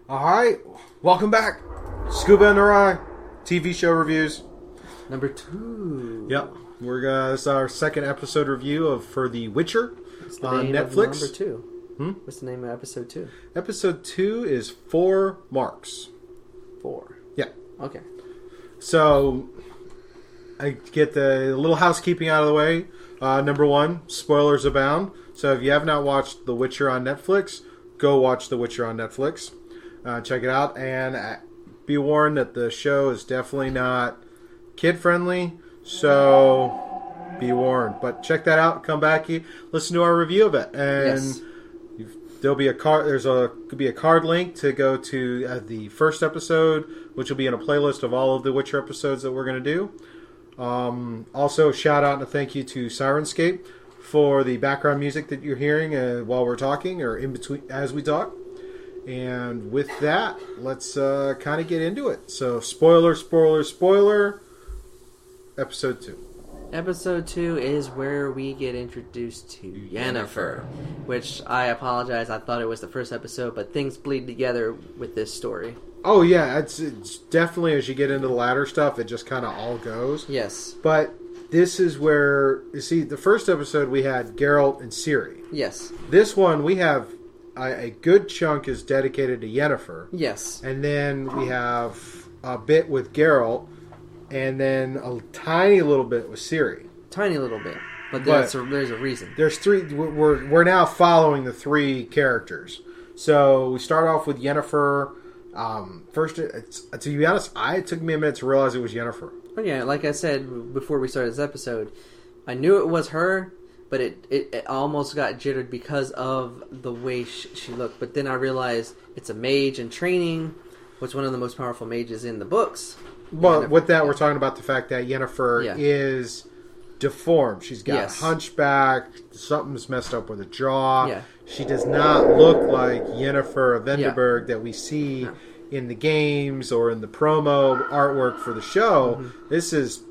Alright, welcome back. Scuba and Rye, TV show reviews. Number 2. Yep, this is our second episode review for The Witcher on Netflix. Number 2. What's the name of episode 2? Episode 2 is 4 Marks. 4. Yeah. Okay. So, I get the little housekeeping out of the way. Number 1, spoilers abound. So if you have not watched The Witcher on Netflix, go watch The Witcher on Netflix. Check it out, and be warned that the show is definitely not kid-friendly, so be warned. But check that out, come back, listen to our review of it, and there'll be a card. Could be a card link to go to the first episode, which will be in a playlist of all of the Witcher episodes that we're going to do. Also, shout out and a thank you to Syrinscape for the background music that you're hearing while we're talking, or in between as we talk. And with that, let's kind of get into it. So, spoiler, episode 2. Episode 2 is where we get introduced to Yennefer, which I apologize, I thought it was the first episode, but things bleed together with this story. Oh, yeah, it's definitely, as you get into the latter stuff, it just kind of all goes. Yes. But this is where, you see, the first episode we had Geralt and Ciri. Yes. This one, we have a good chunk is dedicated to Yennefer. Yes. And then we have a bit with Geralt, and then a tiny little bit with Ciri. Tiny little bit. But there's a reason. There's 3. We're now following the 3 characters. So we start off with Yennefer. First, to be honest, it took me a minute to realize it was Yennefer. Oh, yeah, like I said before we started this episode, I knew it was her, but it almost got jittered because of the way she looked. But then I realized it's a mage in training, which one of the most powerful mages in the books. Well, with that, we're talking about the fact that Yennefer is deformed. She's got a hunchback. Something's messed up with her jaw. Yeah. She does not look like Yennefer of Vengerberg that we see in the games or in the promo artwork for the show. Mm-hmm. This is,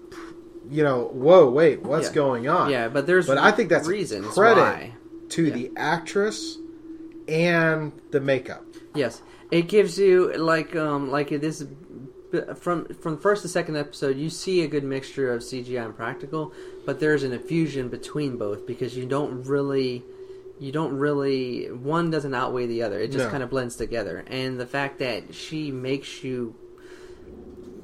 whoa, wait, what's going on? Yeah, but I think that's reasons credit to the actress and the makeup. Yes, it gives you like this. From first to second episode, you see a good mixture of CGI and practical, but there's an infusion between both because you don't really one doesn't outweigh the other. It just kind of blends together, and the fact that she makes you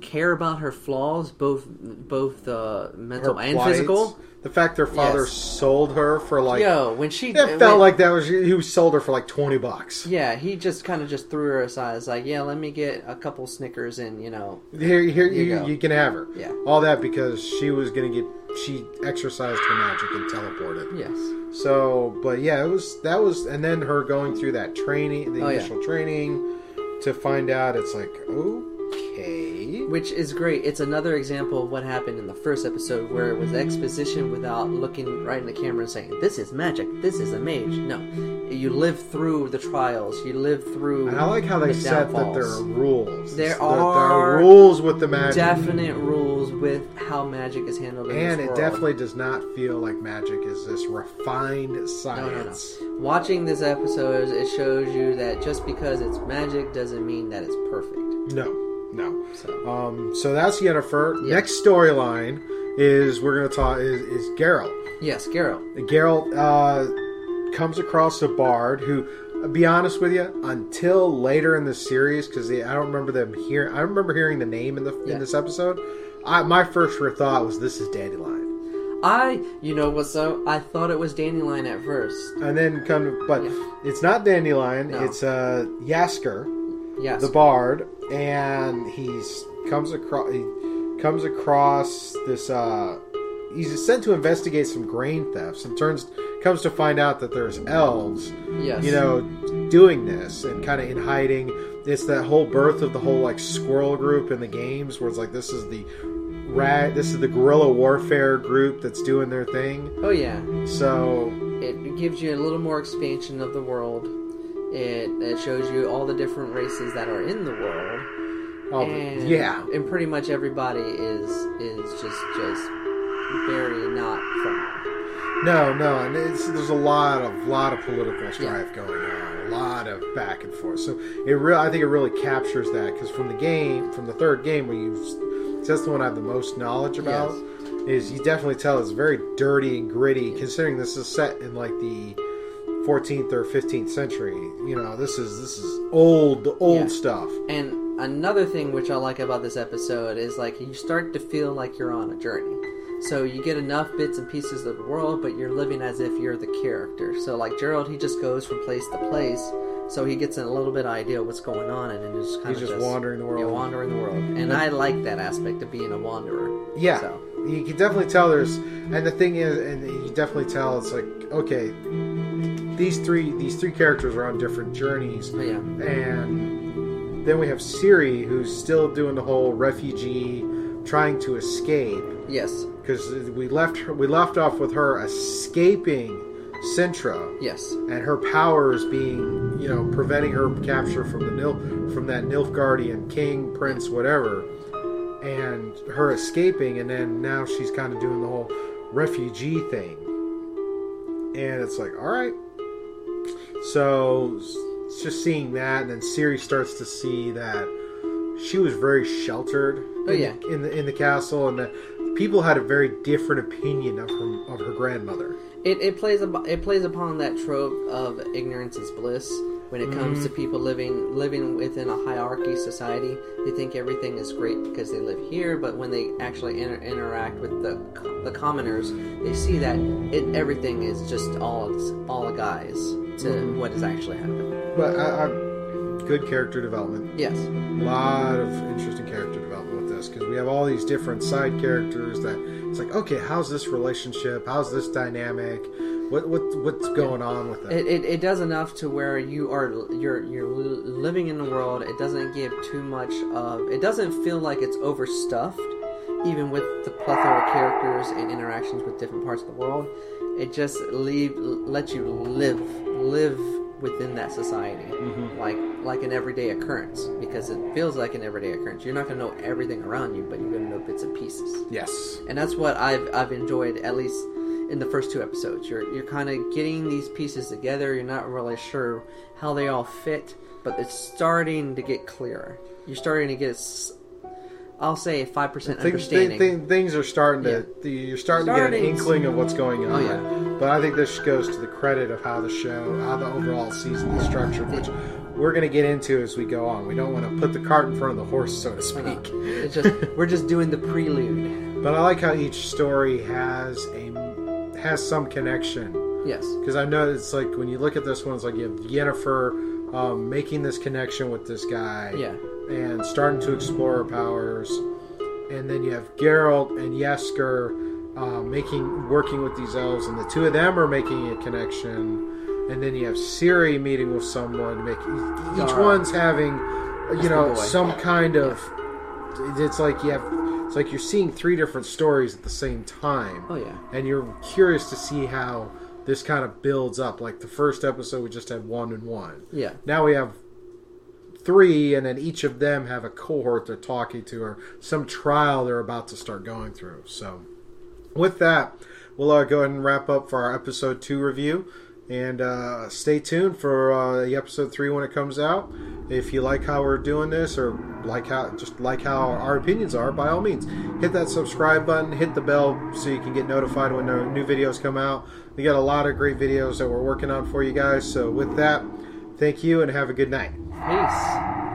care about her flaws, both mental her and plights, physical. The fact her father sold her for when she felt like that was he sold her for like $20. Yeah, he just kind of just threw her aside. It's like, let me get a couple Snickers and here you can have her. Yeah, all that because she was she exercised her magic and teleported. Yes. So, but yeah, that was, and then her going through that training, the initial training, to find out it's like okay. Which is great. It's another example of what happened in the first episode where it was exposition without looking right in the camera and saying, this is magic, this is a mage. No. You live through the trials. You live through And I like how they said downfalls. that there are rules. There are rules with the magic. Definite rules with how magic is handled in this world. And it definitely does not feel like magic is this refined science. No. Watching this episode, it shows you that just because it's magic doesn't mean that it's perfect. No. So that's Yennefer. Yep. Next storyline is we're going to talk is Geralt. Yes, Geralt. Geralt comes across a bard who, I'll be honest with you, until later in the series, because I don't remember them hearing. I remember hearing the name in this episode. My first thought was this is Dandelion. I thought it was Dandelion at first, and then it's not Dandelion. No. It's Jaskier. Yes. The bard, and he comes across this. He's sent to investigate some grain thefts, and comes to find out that there's elves, doing this and kind of in hiding. It's that whole birth of the whole squirrel group in the games, where it's like this is the guerrilla warfare group that's doing their thing. Oh yeah. So it gives you a little more expansion of the world. It shows you all the different races that are in the world. And pretty much everybody is just very not friendly. No, and there's a lot of political strife going on, a lot of back and forth. So I think it really captures that, because from the third game, where that's the one I have the most knowledge about. Yes. Is you definitely tell it's very dirty and gritty, considering this is set in like the 14th or 15th century. You know, this is old stuff. And another thing which I like about this episode is like you start to feel like you're on a journey. So you get enough bits and pieces of the world, but you're living as if you're the character. So like Gerald, he just goes from place to place, so he gets a little bit of idea of what's going on, and then he's just wandering the world. Yeah, wandering the world. And I like that aspect of being a wanderer. Yeah. So. You can definitely tell and the thing is, and you definitely tell it's like, okay, these three characters are on different journeys. Yeah. And then we have Siri, who's still doing the whole refugee, trying to escape. Yes. Because we left off with her escaping Sintra. Yes. And her powers being, preventing her capture from that Nilfgaardian king, prince, whatever. And her escaping, and then now she's kind of doing the whole refugee thing. And it's like, all right. So it's just seeing that, and then Siri starts to see that she was very sheltered in the castle, and that people had a very different opinion of her grandmother. It plays upon that trope of ignorance is bliss. When it comes to people living within a hierarchy society, they think everything is great because they live here. But when they actually interact with the commoners, they see that everything is just all a guise to what is actually happening. But good character development. Yes, a lot of interesting character development with this, because we have all these different side characters that it's like, okay, how's this relationship? How's this dynamic? What's going on with it? It does enough to where you're living in the world. It doesn't give too much of. It doesn't feel like it's overstuffed, even with the plethora of characters and interactions with different parts of the world. It just lets you live within that society, like an everyday occurrence, because it feels like an everyday occurrence. You're not going to know everything around you, but you're going to know bits and pieces. Yes, and that's what I've enjoyed, at least in the first two episodes. You're kind of getting these pieces together. You're not really sure how they all fit, but it's starting to get clearer. You're starting to get, I'll say, a 5% understanding. Things are starting to... You're starting to get an inkling of what's going on. Oh, yeah. But I think this goes to the credit of how the overall season is structured, which we're going to get into as we go on. We don't want to put the cart in front of the horse, so to speak. It's just we're just doing the prelude. But I like how each story has some connection. Yes. Because I know it's like, when you look at this one, it's like you have Yennefer making this connection with this guy. Yeah. And starting to explore her powers. And then you have Geralt and Yesker working with these elves, and the two of them are making a connection. And then you have Ciri meeting with someone. Each one's having, some kind of... It's like you're seeing three different stories at the same time. Oh, yeah. And you're curious to see how this kind of builds up. Like the first episode, we just had 1 and 1. Yeah. Now we have 3, and then each of them have a cohort they're talking to, or some trial they're about to start going through. So with that, we'll go ahead and wrap up for our episode 2 review. And stay tuned for the episode 3 when it comes out. If you like how we're doing this, or like how our opinions are, by all means, hit that subscribe button, hit the bell so you can get notified when the new videos come out. We got a lot of great videos that we're working on for you guys. So with that, thank you and have a good night. Peace.